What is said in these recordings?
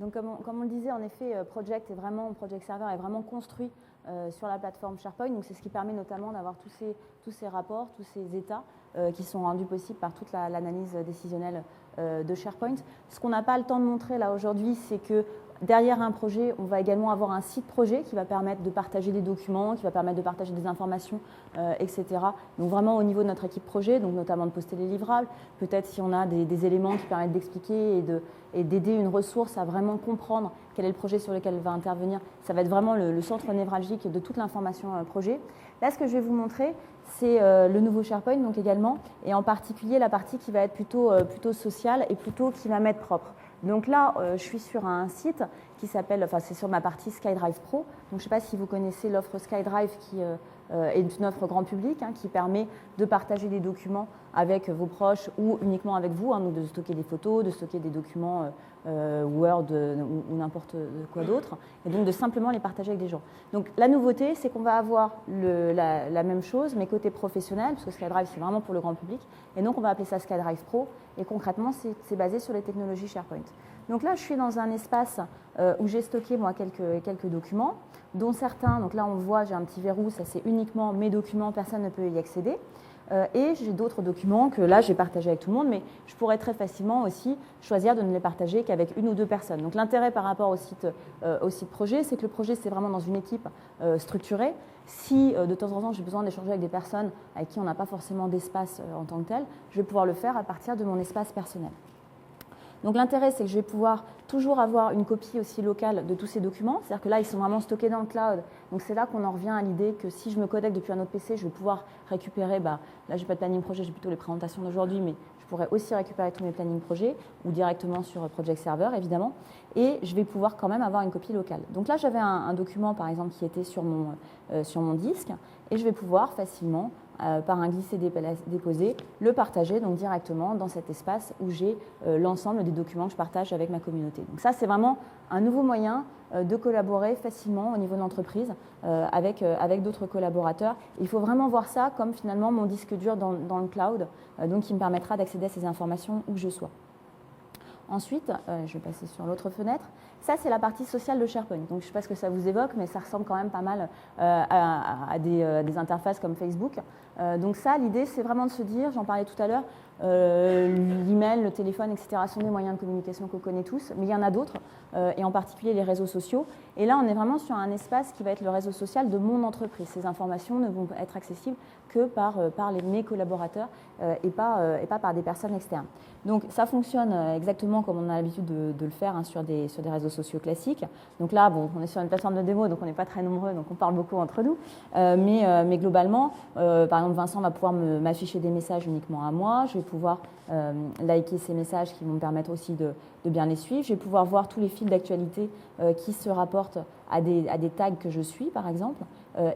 Donc comme on le disait, en effet, Project Server est vraiment construit sur la plateforme SharePoint. Donc c'est ce qui permet notamment d'avoir tous ces rapports, tous ces états qui sont rendus possibles par toute l'analyse décisionnelle de SharePoint. Ce qu'on n'a pas le temps de montrer là aujourd'hui, c'est que derrière un projet, on va également avoir un site projet qui va permettre de partager des documents, qui va permettre de partager des informations, etc. Donc vraiment au niveau de notre équipe projet, donc notamment de poster les livrables, peut-être si on a des éléments qui permettent d'expliquer et d'aider une ressource à vraiment comprendre quel est le projet sur lequel elle va intervenir. Ça va être vraiment le centre névralgique de toute l'information projet. Là, ce que je vais vous montrer, c'est le nouveau SharePoint donc également, et en particulier la partie qui va être plutôt sociale et plutôt qui va m'être propre. Donc là, je suis sur un site qui s'appelle, enfin c'est sur ma partie SkyDrive Pro. Donc je ne sais pas si vous connaissez l'offre SkyDrive qui est une offre grand public qui permet de partager des documents avec vos proches ou uniquement avec vous, donc de stocker des photos, de stocker des documents Word ou n'importe quoi d'autre, et donc de simplement les partager avec des gens. Donc la nouveauté, c'est qu'on va avoir la même chose, mais côté professionnel, parce que SkyDrive c'est vraiment pour le grand public, et donc on va appeler ça SkyDrive Pro, et concrètement c'est basé sur les technologies SharePoint. Donc là je suis dans un espace où j'ai stocké moi quelques documents, dont certains, donc là on voit j'ai un petit verrou, ça c'est uniquement mes documents, personne ne peut y accéder. Et j'ai d'autres documents que là j'ai partagés avec tout le monde, mais je pourrais très facilement aussi choisir de ne les partager qu'avec une ou deux personnes. Donc l'intérêt par rapport au site projet, c'est que le projet c'est vraiment dans une équipe structurée. Si de temps en temps j'ai besoin d'échanger avec des personnes avec qui on n'a pas forcément d'espace en tant que tel, je vais pouvoir le faire à partir de mon espace personnel. Donc l'intérêt, c'est que je vais pouvoir toujours avoir une copie aussi locale de tous ces documents. C'est-à-dire que là, ils sont vraiment stockés dans le cloud. Donc c'est là qu'on en revient à l'idée que si je me connecte depuis un autre PC, je vais pouvoir récupérer, là j'ai pas de planning projet, j'ai plutôt les présentations d'aujourd'hui, mais je pourrais aussi récupérer tous mes plannings projets ou directement sur Project Server, évidemment. Et je vais pouvoir quand même avoir une copie locale. Donc là, j'avais un document, par exemple, qui était sur mon disque, et je vais pouvoir facilement par un glisser-déposer, le partager donc directement dans cet espace où j'ai l'ensemble des documents que je partage avec ma communauté. Donc ça, c'est vraiment un nouveau moyen de collaborer facilement au niveau de l'entreprise avec d'autres collaborateurs. Il faut vraiment voir ça comme finalement mon disque dur dans le cloud, donc qui me permettra d'accéder à ces informations où que je sois. Ensuite, je vais passer sur l'autre fenêtre. Ça, c'est la partie sociale de SharePoint. Donc, je ne sais pas ce que ça vous évoque, mais ça ressemble quand même pas mal à des interfaces comme Facebook. Donc ça, l'idée, c'est vraiment de se dire, j'en parlais tout à l'heure, l'email, le téléphone, etc. sont des moyens de communication qu'on connaît tous, mais il y en a d'autres, et en particulier les réseaux sociaux. Et là, on est vraiment sur un espace qui va être le réseau social de mon entreprise. Ces informations ne vont être accessibles que par mes collaborateurs et pas par des personnes externes. Donc ça fonctionne exactement comme on a l'habitude de le faire sur des réseaux sociaux classiques. Donc là, bon, on est sur une plateforme de démo, donc on n'est pas très nombreux, donc on parle beaucoup entre nous. Mais globalement, par exemple, Vincent va pouvoir m'afficher des messages uniquement à moi. Je vais pouvoir liker ces messages qui vont me permettre aussi de bien les suivre. Je vais pouvoir voir tous les fils d'actualité qui se rapportent à des tags que je suis, par exemple.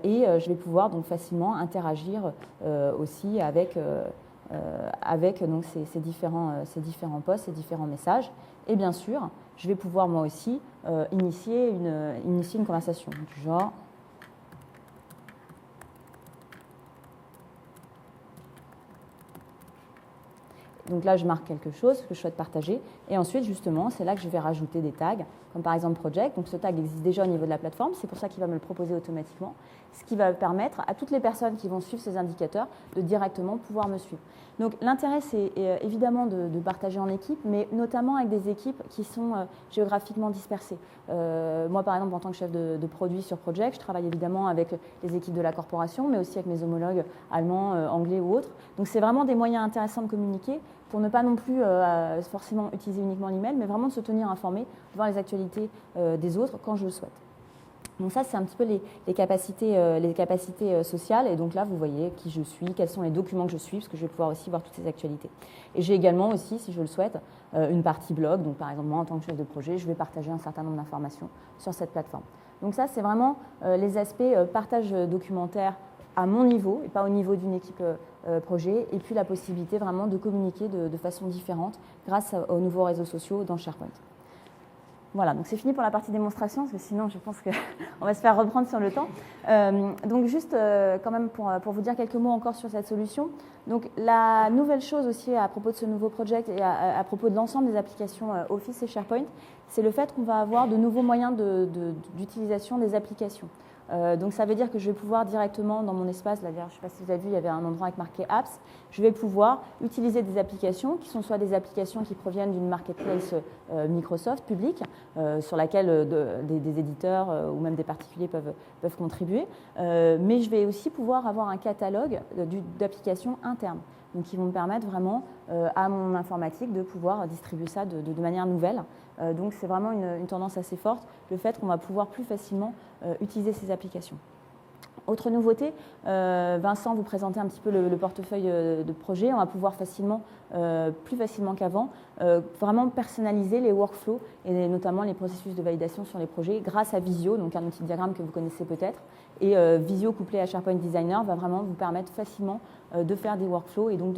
Et je vais pouvoir donc facilement interagir aussi avec donc, ces différents posts, ces différents messages. Et bien sûr, je vais pouvoir moi aussi initier une conversation du genre. Donc là, je marque quelque chose que je souhaite partager. Et ensuite, justement, c'est là que je vais rajouter des tags, comme par exemple Project. Donc ce tag existe déjà au niveau de la plateforme. C'est pour ça qu'il va me le proposer automatiquement. Ce qui va permettre à toutes les personnes qui vont suivre ces indicateurs de directement pouvoir me suivre. Donc l'intérêt, c'est évidemment de partager en équipe, mais notamment avec des équipes qui sont géographiquement dispersées. Moi, par exemple, en tant que chef de produit sur Project, je travaille évidemment avec les équipes de la corporation, mais aussi avec mes homologues allemands, anglais ou autres. Donc c'est vraiment des moyens intéressants de communiquer pour ne pas non plus forcément utiliser uniquement l'email, mais vraiment de se tenir informé, de voir les actualités des autres quand je le souhaite. Donc ça, c'est un petit peu les capacités sociales. Et donc là, vous voyez qui je suis, quels sont les documents que je suis, parce que je vais pouvoir aussi voir toutes ces actualités. Et j'ai également aussi, si je le souhaite, une partie blog. Donc par exemple, moi, en tant que chef de projet, je vais partager un certain nombre d'informations sur cette plateforme. Donc ça, c'est vraiment les aspects partage documentaire à mon niveau et pas au niveau d'une équipe projet. Et puis la possibilité vraiment de communiquer de façon différente grâce aux nouveaux réseaux sociaux dans SharePoint. Voilà, donc c'est fini pour la partie démonstration, parce que sinon je pense qu'on va se faire reprendre sur le temps. Donc juste quand même pour vous dire quelques mots encore sur cette solution. Donc la nouvelle chose aussi à propos de ce nouveau project et à propos de l'ensemble des applications Office et SharePoint, c'est le fait qu'on va avoir de nouveaux moyens d'utilisation des applications. Donc ça veut dire que je vais pouvoir directement dans mon espace, là, je ne sais pas si vous avez vu, il y avait un endroit avec marqué Apps, je vais pouvoir utiliser des applications qui sont soit des applications qui proviennent d'une marketplace Microsoft publique, sur laquelle des éditeurs ou même des particuliers peuvent contribuer, mais je vais aussi pouvoir avoir un catalogue d'applications internes. Donc, qui vont me permettre vraiment à mon informatique de pouvoir distribuer ça de manière nouvelle. Donc, c'est vraiment une tendance assez forte, le fait qu'on va pouvoir plus facilement utiliser ces applications. Autre nouveauté, Vincent vous présentait un petit peu le portefeuille de projet. On va pouvoir facilement, plus facilement qu'avant, vraiment personnaliser les workflows et notamment les processus de validation sur les projets grâce à Visio, donc un outil de diagramme que vous connaissez peut-être. Et Visio couplé à SharePoint Designer va vraiment vous permettre facilement de faire des workflows et donc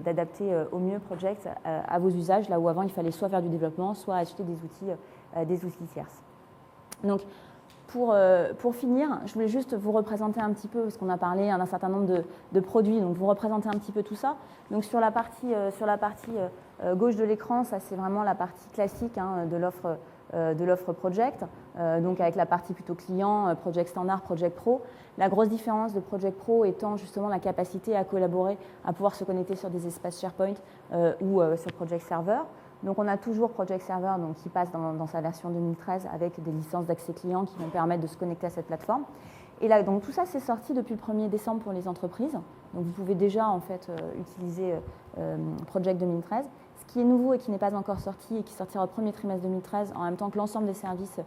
d'adapter au mieux Project à vos usages, là où avant il fallait soit faire du développement, soit acheter des outils tierces. Donc, pour finir, je voulais juste vous représenter un petit peu, parce qu'on a parlé d'un certain nombre de produits, donc vous représenter un petit peu tout ça. Donc sur la partie gauche de l'écran, ça c'est vraiment la partie classique hein, de l'offre Project, donc avec la partie plutôt client, Project Standard, Project Pro. La grosse différence de Project Pro étant justement la capacité à collaborer, à pouvoir se connecter sur des espaces SharePoint ou sur Project Server. Donc on a toujours Project Server donc, qui passe dans sa version 2013 avec des licences d'accès client qui vont permettre de se connecter à cette plateforme. Et là, donc tout ça c'est sorti depuis le 1er décembre pour les entreprises. Donc vous pouvez déjà en fait utiliser Project 2013. Ce qui est nouveau et qui n'est pas encore sorti et qui sortira au premier trimestre 2013 en même temps que l'ensemble des services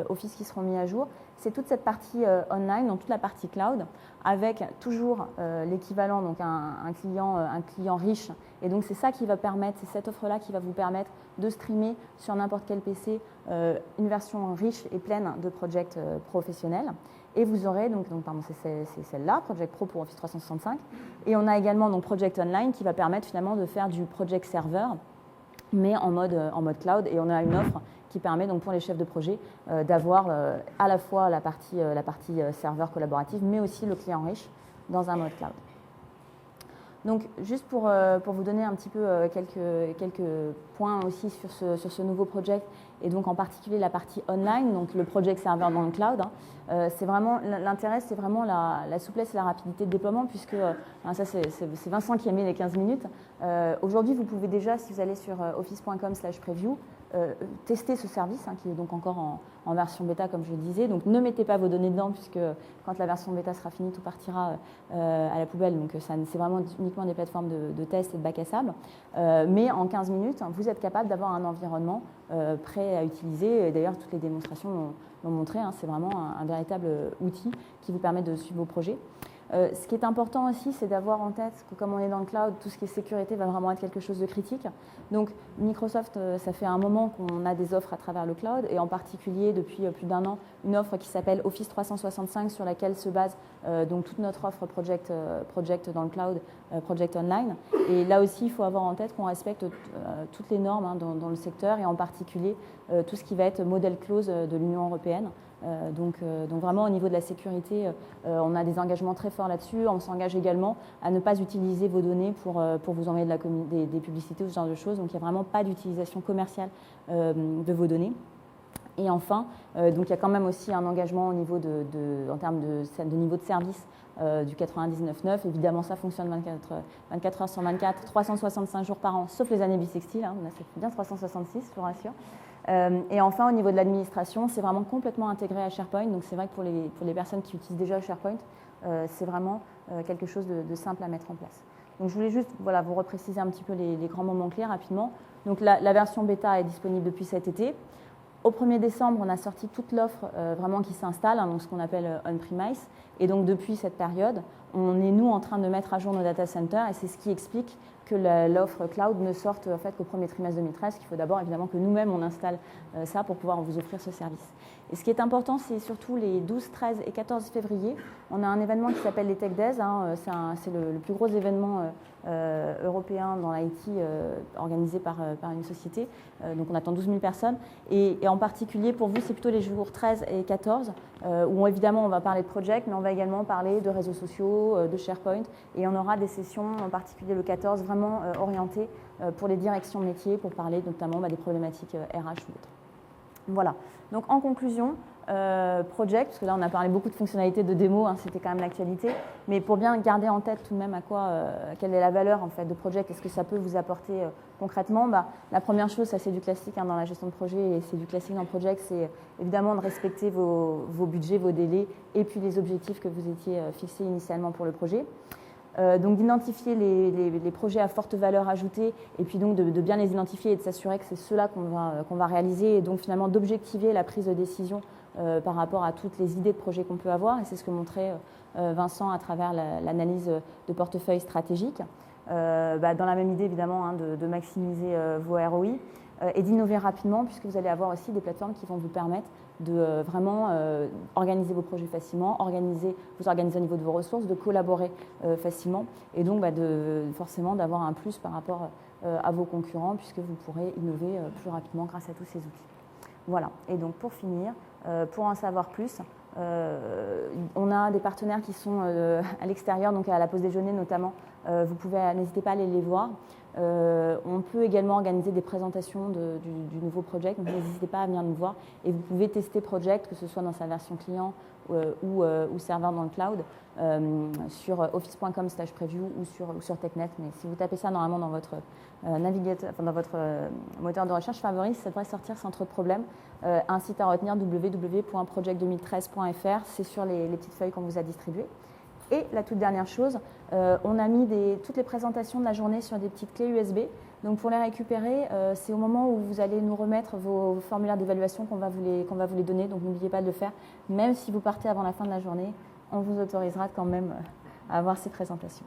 Office qui seront mis à jour, c'est toute cette partie online, donc toute la partie cloud, avec toujours l'équivalent, donc un client riche. Et donc c'est ça qui va permettre, c'est cette offre-là qui va vous permettre de streamer sur n'importe quel PC une version riche et pleine de Project professionnel. Et vous aurez, pardon, c'est celle-là, Project Pro pour Office 365. Et on a également donc, Project Online qui va permettre finalement de faire du Project Server, mais en mode cloud. Et on a une offre qui permet donc pour les chefs de projet d'avoir à la fois la partie serveur collaboratif, mais aussi le client riche dans un mode cloud. Donc, juste pour vous donner un petit peu quelques points aussi sur ce nouveau project, et donc en particulier la partie online, donc le project server dans le cloud, c'est vraiment l'intérêt, c'est vraiment la souplesse et la rapidité de déploiement, puisque ça c'est Vincent qui a mis les 15 minutes. Aujourd'hui, vous pouvez déjà, si vous allez sur office.com/preview, tester ce service, qui est donc encore en version bêta, comme je le disais. Donc ne mettez pas vos données dedans, puisque quand la version bêta sera finie, tout partira à la poubelle. Donc c'est vraiment uniquement des plateformes de test et de bac à sable. Mais en 15 minutes, vous êtes capable d'avoir un environnement prêt à utiliser. Et d'ailleurs, toutes les démonstrations l'ont montré. C'est vraiment un véritable outil qui vous permet de suivre vos projets. Ce qui est important aussi, c'est d'avoir en tête que comme on est dans le cloud, tout ce qui est sécurité va vraiment être quelque chose de critique. Donc Microsoft, ça fait un moment qu'on a des offres à travers le cloud, et en particulier depuis plus d'un an, une offre qui s'appelle Office 365 sur laquelle se base donc toute notre offre Project dans le cloud, Project Online. Et là aussi, il faut avoir en tête qu'on respecte toutes les normes dans le secteur, et en particulier tout ce qui va être modèle clause de l'Union européenne. Donc vraiment au niveau de la sécurité, on a des engagements très forts là-dessus. On s'engage également à ne pas utiliser vos données pour vous envoyer des publicités ou ce genre de choses. Donc il n'y a vraiment pas d'utilisation commerciale de vos données. Et enfin, donc il y a quand même aussi un engagement au niveau en termes de niveau de service du 99.9. Évidemment, ça fonctionne 24 heures sur 24, 365 jours par an, sauf les années bissextiles. C'est bien 366, je vous rassure. Et enfin, au niveau de l'administration, c'est vraiment complètement intégré à SharePoint. Donc c'est vrai que pour les personnes qui utilisent déjà SharePoint, c'est vraiment quelque chose de simple à mettre en place. Donc je voulais juste vous repréciser un petit peu les grands moments clés rapidement. Donc la version bêta est disponible depuis cet été. Au 1er décembre, on a sorti toute l'offre vraiment qui s'installe, donc ce qu'on appelle on-premise. Et donc depuis cette période, on est nous en train de mettre à jour nos data centers, et c'est ce qui explique que l'offre cloud ne sorte en fait qu'au premier trimestre 2013. Il faut d'abord évidemment que nous-mêmes on installe ça pour pouvoir vous offrir ce service. Et ce qui est important, c'est surtout les 12, 13 et 14 février. On a un événement qui s'appelle les Tech Days. C'est le plus gros événement européen dans l'IT organisé par une société. Donc on attend 12 000 personnes. Et en particulier, pour vous, c'est plutôt les jours 13 et 14, où évidemment on va parler de project, mais on va également parler de réseaux sociaux, de SharePoint. Et on aura des sessions, en particulier le 14, vraiment orientées pour les directions métiers, pour parler notamment des problématiques RH ou autres. Voilà. Donc en conclusion, project, parce que là on a parlé beaucoup de fonctionnalités de démo, hein, c'était quand même l'actualité, mais pour bien garder en tête tout de même quelle est la valeur en fait de project, est-ce que ça peut vous apporter concrètement, la première chose, ça c'est du classique dans la gestion de projet et c'est du classique dans project, c'est évidemment de respecter vos budgets, vos délais et puis les objectifs que vous étiez fixés initialement pour le projet. Donc d'identifier les projets à forte valeur ajoutée et puis donc de bien les identifier et de s'assurer que c'est ceux-là qu'on va réaliser et donc finalement d'objectiver la prise de décision par rapport à toutes les idées de projets qu'on peut avoir et c'est ce que montrait Vincent à travers l'analyse de portefeuille stratégique. Dans la même idée évidemment de maximiser vos ROI et d'innover rapidement puisque vous allez avoir aussi des plateformes qui vont vous permettre de vraiment organiser vos projets facilement, vous organiser au niveau de vos ressources, de collaborer facilement et donc forcément d'avoir un plus par rapport à vos concurrents puisque vous pourrez innover plus rapidement grâce à tous ces outils. Voilà, et donc pour finir, pour en savoir plus, on a des partenaires qui sont à l'extérieur, donc à la pause déjeuner notamment, vous pouvez, n'hésitez pas à aller les voir. On peut également organiser des présentations du nouveau project, donc n'hésitez pas à venir nous voir et vous pouvez tester project, que ce soit dans sa version client ou serveur dans le cloud, sur office.com/preview ou sur TechNet. Mais si vous tapez ça normalement dans votre navigateur, dans votre moteur de recherche favori, ça devrait sortir sans trop de problème. Un site à retenir, www.project2013.fr, c'est sur les petites feuilles qu'on vous a distribuées. Et la toute dernière chose, on a mis toutes les présentations de la journée sur des petites clés USB. Donc pour les récupérer, c'est au moment où vous allez nous remettre vos formulaires d'évaluation qu'on va vous les donner. Donc n'oubliez pas de le faire. Même si vous partez avant la fin de la journée, on vous autorisera quand même à avoir ces présentations.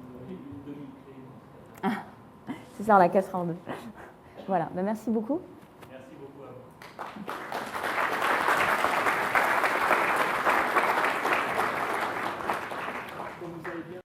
C'est ça, la 4 en 2. Voilà, merci beaucoup. Merci beaucoup à vous.